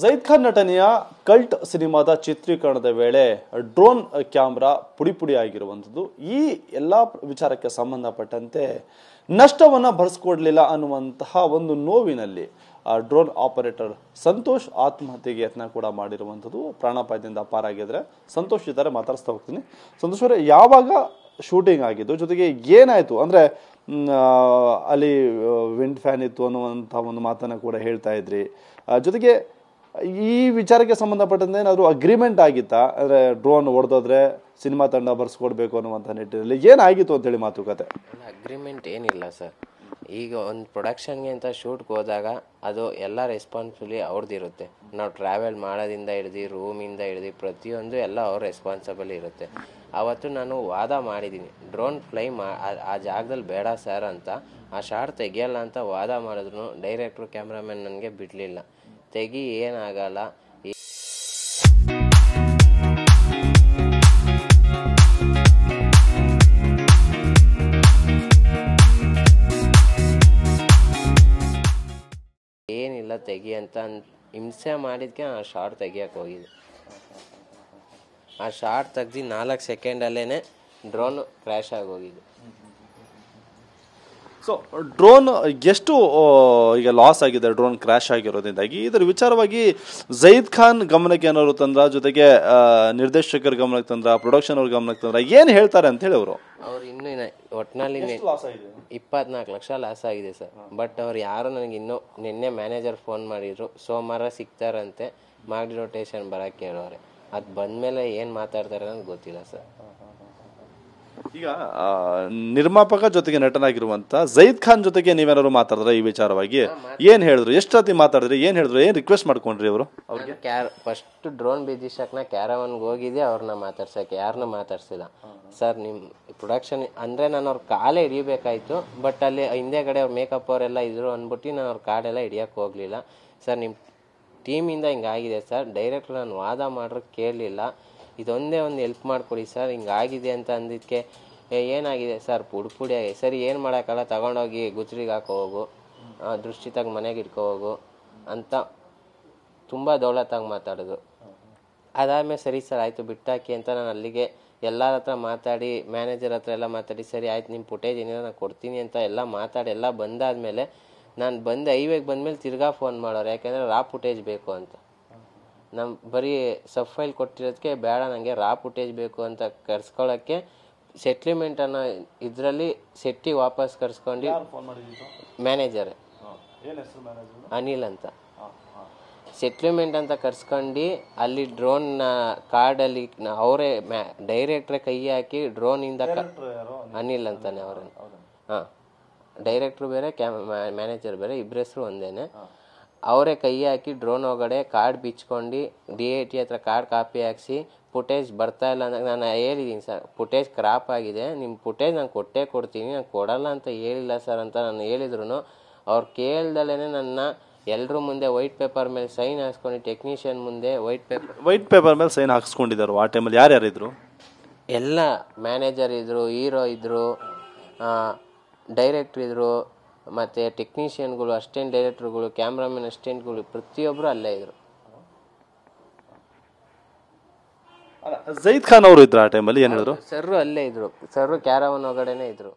ಜೈದ್ ಖಾನ್ ನಟನೆಯ ಕಲ್ಟ್ ಸಿನಿಮಾದ ಚಿತ್ರೀಕರಣದ ವೇಳೆ ಡ್ರೋನ್ ಕ್ಯಾಮ್ರಾ ಪುಡಿ ಆಗಿರುವಂಥದ್ದು ಈ ಎಲ್ಲ ವಿಚಾರಕ್ಕೆ ಸಂಬಂಧಪಟ್ಟಂತೆ ನಷ್ಟವನ್ನು ಭರಿಸಿಕೊಡ್ಲಿಲ್ಲ ಅನ್ನುವಂತಹ ಒಂದು ನೋವಿನಲ್ಲಿ ಡ್ರೋನ್ ಆಪರೇಟರ್ ಸಂತೋಷ್ ಆತ್ಮಹತ್ಯೆಗೆ ಯತ್ನ ಕೂಡ ಮಾಡಿರುವಂಥದ್ದು. ಪ್ರಾಣಾಪಾಯದಿಂದ ಪಾರಾಗಿದ್ರೆ ಸಂತೋಷ್ ಇದ್ದಾರೆ, ಮಾತಾಡಿಸ್ತಾ ಹೋಗ್ತೀನಿ. ಸಂತೋಷ್ ಅವರೇ, ಯಾವಾಗ ಶೂಟಿಂಗ್ ಆಗಿದ್ದು, ಜೊತೆಗೆ ಏನಾಯ್ತು ಅಂದ್ರೆ ಅಲ್ಲಿ ವಿಂಡ್ ಫ್ಯಾನ್ ಇತ್ತು ಅನ್ನುವಂಥ ಒಂದು ಮಾತನ್ನ ಕೂಡ ಹೇಳ್ತಾ ಇದ್ರಿ. ಜೊತೆಗೆ ಈ ವಿಚಾರಕ್ಕೆ ಸಂಬಂಧಪಟ್ಟಂತೆ ಏನಾದರೂ ಅಗ್ರಿಮೆಂಟ್ ಆಗಿತ್ತಾ? ಅಂದರೆ ಡ್ರೋನ್ ಹೊಡೆದೋದ್ರೆ ಸಿನಿಮಾ ತಂಡ ಬರ್ಸ್ಕೊಡ್ಬೇಕು ಅನ್ನುವಂಥ ನಿಟ್ಟಿನಲ್ಲಿ ಏನಾಗಿತ್ತು ಅಂತೇಳಿ ಮಾತುಕತೆ? ಅಗ್ರಿಮೆಂಟ್ ಏನಿಲ್ಲ ಸರ್. ಈಗ ಒಂದು ಪ್ರೊಡಕ್ಷನ್ಗೆ ಅಂತ ಶೂಟ್ಗೆ ಹೋದಾಗ ಅದು ಎಲ್ಲ ರೆಸ್ಪಾನ್ಸಿಬಿಲಿ ಅವ್ರದ್ದಿರುತ್ತೆ. ನಾವು ಟ್ರಾವೆಲ್ ಮಾಡೋದಿಂದ ಹಿಡ್ದು ರೂಮಿಂದ ಹಿಡ್ದು ಪ್ರತಿಯೊಂದು ಎಲ್ಲ ಅವ್ರ ರೆಸ್ಪಾನ್ಸಿಬಲ್ ಇರುತ್ತೆ. ಆವತ್ತು ನಾನು ವಾದ ಮಾಡಿದ್ದೀನಿ, ಡ್ರೋನ್ ಫ್ಲೈ ಆ ಜಾಗದಲ್ಲಿ ಬೇಡ ಸರ್ ಅಂತ. ಆ ಶಾಟ್ ತೆಗಿಯಲ್ಲ ಅಂತ ವಾದ ಮಾಡಿದ್ರು ಡೈರೆಕ್ಟ್ರು ಕ್ಯಾಮ್ರಾಮನ್ ನನಗೆ ಬಿಡಲಿಲ್ಲ. ತೆಗಿ, ಏನಾಗಲ್ಲ, ಏನಿಲ್ಲ ತೆಗಿ ಅಂತ ಹಿಂಸೆ ಮಾಡಿದ್ಕೆ ಆ ಶಾರ್ಟ್ ತೆಗಿಯಕ್ಕೆ ಹೋಗಿದ್ದೆ. ಆ ಶಾರ್ಟ್ ತೆಗ್ದು 4 ಸೆಕೆಂಡಲ್ಲೇ ಡ್ರೋನ್ ಕ್ರ್ಯಾಶ್ ಆಗೋಗಿದೆ. ಸೊ ಡ್ರೋನ್ ಎಷ್ಟು ಈಗ ಲಾಸ್ ಆಗಿದೆ ಡ್ರೋನ್ ಕ್ರ್ಯಾಶ್ ಆಗಿರೋದ್ರಿಂದಾಗಿ? ಇದರ ವಿಚಾರವಾಗಿ ಜೈದ್ ಖಾನ್ ಗಮನಕ್ಕೆ ಏನಾದ್ರು ತಂದ್ರ, ಜೊತೆಗೆ ನಿರ್ದೇಶಕರ ಗಮನಕ್ಕೆ ತಂದ್ರ, ಪ್ರೊಡಕ್ಷನ್ ಅವ್ರ ಗಮನಕ್ಕೆ ತಂದ್ರ, ಏನ್ ಹೇಳ್ತಾರೆ ಅಂತ ಹೇಳಿ ಅವರು ಇನ್ನೂ ಒಟ್ಟಿನಲ್ಲಿ 24 ಲಕ್ಷ ಲಾಸ್ ಆಗಿದೆ ಸರ್. ಬಟ್ ಅವ್ರು ಯಾರು ನನಗೆ ಇನ್ನೂ ನಿನ್ನೆ ಮ್ಯಾನೇಜರ್ ಫೋನ್ ಮಾಡಿದ್ರು, ಸೋಮವಾರ ಸಿಗ್ತಾರಂತೆ, ಮಾರ್ಕ್ಡ್ ರೊಟೇಷನ್ ಬರಕ್ಕೆ ಹೇಳೋರೆ. ಅದು ಬಂದ್ಮೇಲೆ ಏನು ಮಾತಾಡ್ತಾರೆ ಅನ್ನೋದು ಗೊತ್ತಿಲ್ಲ ಸರ್. ಈಗ ನಿರ್ಮಾಪಕ ಜೊತೆಗೆ ನಟನಾಗಿರುವಂತ ಜೈದ್ ಖಾನ್ ಜೊತೆಗೆ ನೀವೇನಾದ್ರು ಮಾತಾಡಿದ್ರೆ ಈ ವಿಚಾರವಾಗಿ? ಏನ್ ಹೇಳಿದ್ರು, ಎಷ್ಟು ರಾತಿ ಮಾತಾಡಿದ್ರಿ, ಏನ್ ಹೇಳಿದ್ರು, ಏನ್ ರಿಕ್ವೆಸ್ಟ್ ಮಾಡ್ಕೊಂಡ್ರಿ ಅವರು? ಅವ್ರಿಗೆ ಫಸ್ಟ್ ಡ್ರೋನ್ ಬಿದ್ದಿಸಕ್ನ ಕ್ಯಾರವನ್ಗೆ ಹೋಗಿದ್ದೆ, ಅವ್ರನ್ನ ಮಾತಾಡ್ಸಕ್ಕೆ ಯಾರನ್ನ ಮಾತಾಡ್ಸಿಲ್ಲ ಸರ್. ನಿಮ್ಮ ಪ್ರೊಡಕ್ಷನ್ ಅಂದರೆ ನಾನು ಅವ್ರ ಕಾಲೇ ಹಿಡಿಬೇಕಾಯ್ತು, ಬಟ್ ಅಲ್ಲಿ ಹಿಂದೆಗಡೆ ಅವ್ರ ಮೇಕಪ್ ಅವರೆಲ್ಲ ಇದ್ರು ಅಂದ್ಬಿಟ್ಟು ನಾನು ಅವ್ರ ಕಾಡೆಲ್ಲ ಹಿಡಿಯೋಕ್ಕೆ ಹೋಗಲಿಲ್ಲ ಸರ್. ನಿಮ್ಮ ಟೀಮಿಂದ ಹಿಂಗಾಗಿದೆ ಸರ್, ಡೈರೆಕ್ಟ್ರು ನಾನು ವಾದ ಮಾಡ್ರೆ ಕೇಳಲಿಲ್ಲ, ಇದೊಂದೇ ಒಂದು ಹೆಲ್ಪ್ ಮಾಡಿಕೊಡಿ ಸರ್, ಹಿಂಗಾಗಿದೆ ಅಂತ ಅಂದಿದ್ದಕ್ಕೆ ಏನಾಗಿದೆ ಸರ್, ಪುಡಿ ಆಗಿದೆ ಸರಿ, ಏನು ಮಾಡೋಕ್ಕಲ್ಲ, ತಗೊಂಡೋಗಿ ಗುಜ್ರಿಗೆ ಹಾಕೋ ಹೋಗು, ದೃಷ್ಟಿತಾಗ ಮನೆಗೆ ಇಟ್ಕೊ ಹೋಗು ಅಂತ ತುಂಬ ದೌಲತ್ತಾಗಿ ಮಾತಾಡಿದ್ರು. ಅದಾದಮೇಲೆ ಸರಿ ಸರ್ ಆಯಿತು ಬಿಟ್ಟಾಕಿ ಅಂತ ನಾನು ಅಲ್ಲಿಗೆ ಎಲ್ಲರ ಹತ್ರ ಮಾತಾಡಿ, ಮ್ಯಾನೇಜರ್ ಹತ್ರ ಎಲ್ಲ ಮಾತಾಡಿ, ಸರಿ ಆಯ್ತು ನಿಮ್ಮ ಫುಟೇಜ್ ಏನಿಲ್ಲ ನಾನು ಕೊಡ್ತೀನಿ ಅಂತ ಎಲ್ಲ ಮಾತಾಡಿ ಎಲ್ಲ ಬಂದಾದಮೇಲೆ ನಾನು ಬಂದು ಹೈವೇಗೆ ಬಂದಮೇಲೆ ತಿರ್ಗಾ ಫೋನ್ ಮಾಡೋರು, ಯಾಕೆಂದರೆ ರಾ ಫುಟೇಜ್ ಬೇಕು ಅಂತ. ನಮ್ಮ ಬರೀ ಸಬ್ ಫೈಲ್ ಕೊಟ್ಟಿರೋದಕ್ಕೆ ಬೇಡ, ನನಗೆ ರಾ ಫುಟೇಜ್ ಬೇಕು ಅಂತ ಕರ್ಸ್ಕೊಳ್ಳೋಕ್ಕೆ ಸೆಟ್ಲ್ಮೆಂಟ್ ಅನ್ನೋ ಇದರಲ್ಲಿ ಸೆಟ್ಟಿಗೆ ವಾಪಸ್ ಕರ್ಸ್ಕೊಂಡು ಮ್ಯಾನೇಜರೇ ಅನಿಲ್ ಅಂತ ಸೆಟ್ಲ್ಮೆಂಟ್ ಅಂತ ಕರ್ಸ್ಕೊಂಡು ಅಲ್ಲಿ ಡ್ರೋನ್ನ ಕಾರ್ಡಲ್ಲಿ ಅವರೇ ಡೈರೆಕ್ಟ್ರೇ ಕೈ ಹಾಕಿ ಡ್ರೋನಿಂದ ಅನಿಲ್ ಅಂತಾನೆ ಅವರನ್ನು. ಹಾಂ, ಡೈರೆಕ್ಟ್ರು ಬೇರೆ ಮ್ಯಾನೇಜರ್ ಬೇರೆ, ಇಬ್ಬರ ಹೆಸರು ಒಂದೇನೆ. ಅವರೇ ಕೈ ಹಾಕಿ ಡ್ರೋನ್ ಒಳಗಡೆ ಕಾರ್ಡ್ ಬಿಚ್ಕೊಂಡು DIT ಹತ್ರ ಕಾರ್ಡ್ ಕಾಪಿ ಹಾಕ್ಸಿ ಫುಟೇಜ್ ಬರ್ತಾ ಇಲ್ಲ ಅಂತ ನಾನು ಹೇಳಿದ್ದೀನಿ ಸರ್, ಫುಟೇಜ್ ಕ್ರಾಪ್ ಆಗಿದೆ, ನಿಮ್ಮ ಫುಟೇಜ್ ನಾನು ಕೊಟ್ಟೇ ಕೊಡ್ತೀನಿ, ನಾನು ಕೊಡಲ್ಲ ಅಂತ ಹೇಳಿಲ್ಲ ಸರ್ ಅಂತ ನಾನು ಹೇಳಿದ್ರು. ಅವ್ರು ಕೇಳ್ದಲೇ ನನ್ನ ಎಲ್ಲರೂ ಮುಂದೆ ವೈಟ್ ಪೇಪರ್ ಮೇಲೆ ಸೈನ್ ಹಾಕ್ಸ್ಕೊಂಡು ಟೆಕ್ನಿಷಿಯನ್ ಮುಂದೆ ವೈಟ್ ಪೇಪರ್ ಮೇಲೆ ಸೈನ್ ಹಾಕ್ಸ್ಕೊಂಡಿದ್ದಾರೆ. ಆ ಟೈಮಲ್ಲಿ ಯಾರ್ಯಾರಿದ್ರು? ಎಲ್ಲ ಮ್ಯಾನೇಜರ್ ಇದ್ರು, ಹೀರೋ ಇದ್ರು, ಡೈರೆಕ್ಟ್ರ್ ಇದ್ರು, ಮತ್ತು ಟೆಕ್ನಿಷಿಯನ್ಗಳು, ಅಸಿಸ್ಟೆಂಟ್ ಡೈರೆಕ್ಟರ್ಗಳು, ಕ್ಯಾಮ್ರಾಮನ್ ಅಸಿಸ್ಟೆಂಟ್ಗಳು ಪ್ರತಿಯೊಬ್ಬರು ಅಲ್ಲೇ ಇದ್ರು. ಜೈದ್ ಖಾನ್ ಅವರು ಇದ್ರು ಆ ಟೈಮಲ್ಲಿ? ಏನು ಹೇಳಿದ್ರು? ಸರ್ರು ಅಲ್ಲೇ ಇದ್ರು, ಸರ್ರು ಕ್ಯಾರವನ್ ಒಳಗಡೆನೇ ಇದ್ರು.